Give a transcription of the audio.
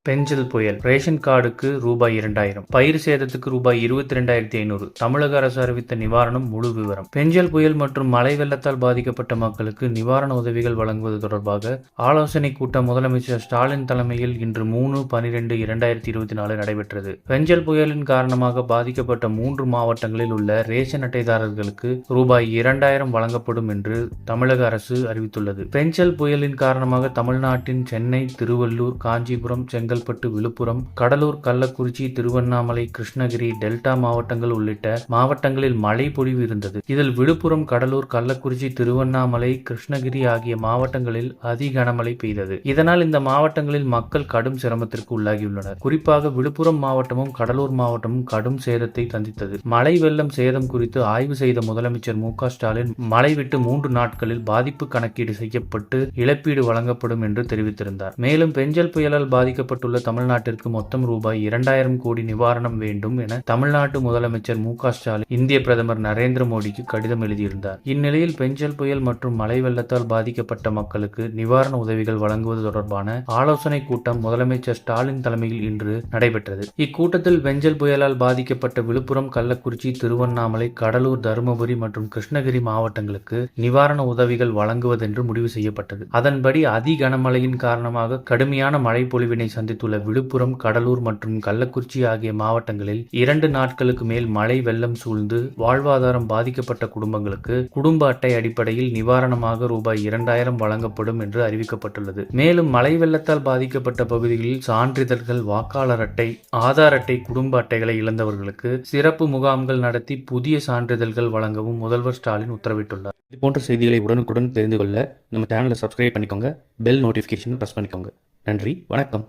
பெஞ்சல் புயல் ரேஷன் கார்டுக்கு ரூபாய் 2000, பயிர் சேதத்துக்கு ரூபாய் 22,500. தமிழக அரசு அறிவித்த நிவாரணம். முழு விவரம். பெஞ்சல் புயல் மற்றும் மழை வெள்ளத்தால் பாதிக்கப்பட்ட மக்களுக்கு நிவாரண உதவிகள் வழங்குவது தொடர்பாக ஆலோசனை கூட்டம் முதலமைச்சர் ஸ்டாலின் தலைமையில் இன்று 3/12/2024 நடைபெற்றது. பெஞ்சல் புயலின் காரணமாக பாதிக்கப்பட்ட 3 மாவட்டங்களில் உள்ள ரேஷன் அட்டைதாரர்களுக்கு ரூபாய் 2000 வழங்கப்படும் என்று தமிழக அரசு அறிவித்துள்ளது. பெஞ்சல் புயலின் காரணமாக தமிழ்நாட்டின் சென்னை, திருவள்ளூர், காஞ்சிபுரம், செங்கல்பட்டு, விழுப்புரம், கடலூர், கள்ளக்குறிச்சி, திருவண்ணாமலை, கிருஷ்ணகிரி, டெல்டா மாவட்டங்கள் உள்ளிட்ட மாவட்டங்களில் மழை பொழிவு இருந்தது. இதில் விழுப்புரம், கடலூர், கள்ளக்குறிச்சி, திருவண்ணாமலை, கிருஷ்ணகிரி ஆகிய மாவட்டங்களில் அதி கனமழை பெய்தது. இதனால் இந்த மாவட்டங்களில் மக்கள் கடும் சிரமத்திற்கு உள்ளாகியுள்ளனர். குறிப்பாக விழுப்புரம் மாவட்டமும் கடலூர் மாவட்டமும் கடும் சேதத்தை சந்தித்தது. மழை வெள்ளம் சேதம் குறித்து ஆய்வு செய்த முதலமைச்சர் மு.க.ஸ்டாலின் மழை விட்டு 3 நாட்களில் பாதிப்பு கணக்கீடு செய்யப்பட்டு இழப்பீடு வழங்கப்படும் என்று தெரிவித்திருந்தார். மேலும் பெஞ்சல் புயலால் பாதிக்கப்பட்டுள்ள தமிழ்நாட்டிற்கு மொத்தம் ரூபாய் 2000 கோடி நிவாரணம் வேண்டும் என தமிழ்நாட்டு முதலமைச்சர் மு.க.ஸ்டாலின் இந்திய பிரதமர் நரேந்திர மோடிக்கு கடிதம் எழுதியிருந்தார். இந்நிலையில் பெஞ்சல் புயல் மற்றும் மழை வெள்ளத்தால் பாதிக்கப்பட்ட மக்களுக்கு நிவாரண உதவிகள் வழங்குவது தொடர்பான ஆலோசனை கூட்டம் முதலமைச்சர் ஸ்டாலின் தலைமையில் இன்று நடைபெற்றது. இக்கூட்டத்தில் பெஞ்சல் புயலால் பாதிக்கப்பட்ட விழுப்புரம், கள்ளக்குறிச்சி, திருவண்ணாமலை, கடலூர், தருமபுரி மற்றும் கிருஷ்ணகிரி மாவட்டங்களுக்கு நிவாரண உதவிகள் வழங்குவதென்று முடிவு செய்யப்பட்டது. அதன்படி அதி கனமழையின் காரணமாக கடுமையான மழை பொழிவினை சந்தித்துள்ள விழுப்புரம், கடலூர் மற்றும் கள்ளக்குறிச்சி ஆகிய மாவட்டங்களில் 2 நாட்களுக்கு மேல் மழை வெள்ளம் சூழ்ந்து வாழ்வாதாரம் பாதிக்கப்பட்ட குடும்பங்களுக்கு குடும்ப அட்டை அடிப்படையில் நிவாரணமாக ரூபாய் 2000 வழங்கப்படும் என்று அறிவிக்கப்பட்டுள்ளது. மேலும் மழை வெள்ளத்தால் பாதிக்கப்பட்ட பகுதிகளில் சான்றிதழ்கள், வாக்காளர் அட்டை, ஆதார் அட்டை, குடும்ப அட்டைகளை இழந்தவர்களுக்கு சிறப்பு முகாம்கள் நடத்தி புதிய சான்றிதழ்கள் வழங்கவும் முதல்வர் ஸ்டாலின் உத்தரவிட்டுள்ளார். இதுபோன்ற செய்திகளை உடனுக்குடன் தெரிந்து கொள்ள நம்ம சேனலை சப்ஸ்கிரைப் பண்ணிக்கோங்க. பெல் நோட்டிஃபிகேஷன் பிரஸ் பண்ணிக்கோங்க. நன்றி, வணக்கம்.